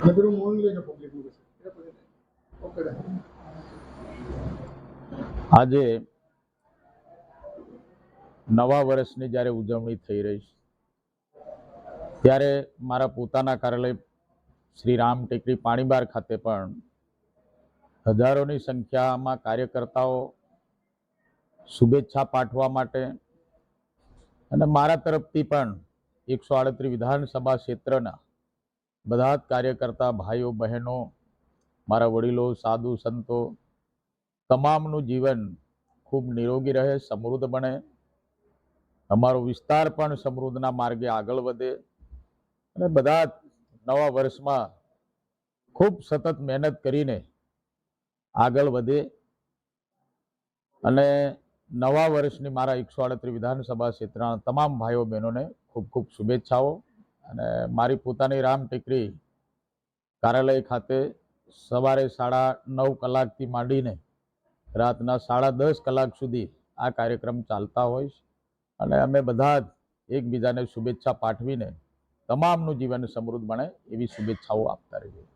બધું મૌન લઈને પબ્લિક નું ઓકે આજે નવા વર્ષની જ્યારે ઉજવણી થઈ રહી છે ત્યારે મારા પોતાના કાર્યાલય શ્રી રામ ટેકરી પાણીબાર ખાતે પણ હજારોની સંખ્યામાં કાર્યકર્તાઓ શુભેચ્છા પાઠવવા માટે અને મારા તરફથી પણ 138 વિધાનસભા ક્ષેત્રના બધા જ કાર્યકર્તા ભાઈઓ બહેનો, મારા વડીલો, સાધુ સંતો તમામનું જીવન ખૂબ નિરોગી રહે, સમૃદ્ધ બને, અમારો વિસ્તાર પણ સમૃદ્ધના માર્ગે આગળ વધે અને બધા જ નવા વર્ષમાં ખૂબ સતત મહેનત કરીને આગળ વધે અને નવા વર્ષની મારા 138 વિધાનસભા ક્ષેત્રના તમામ ભાઈઓ બહેનોને ખૂબ ખૂબ શુભેચ્છાઓ। અને મારી પોતાની રામ ટેકરી કાર્યાલય ખાતે સવારે 9:30 કલાકથી માંડીને રાતના 10:30 કલાક સુધી આ કાર્યક્રમ ચાલતા હોય છે અને અમે બધા જ એકબીજાને શુભેચ્છા પાઠવીને તમામનું જીવન સમૃદ્ધ બને એવી શુભેચ્છાઓ આપતા રહીએ।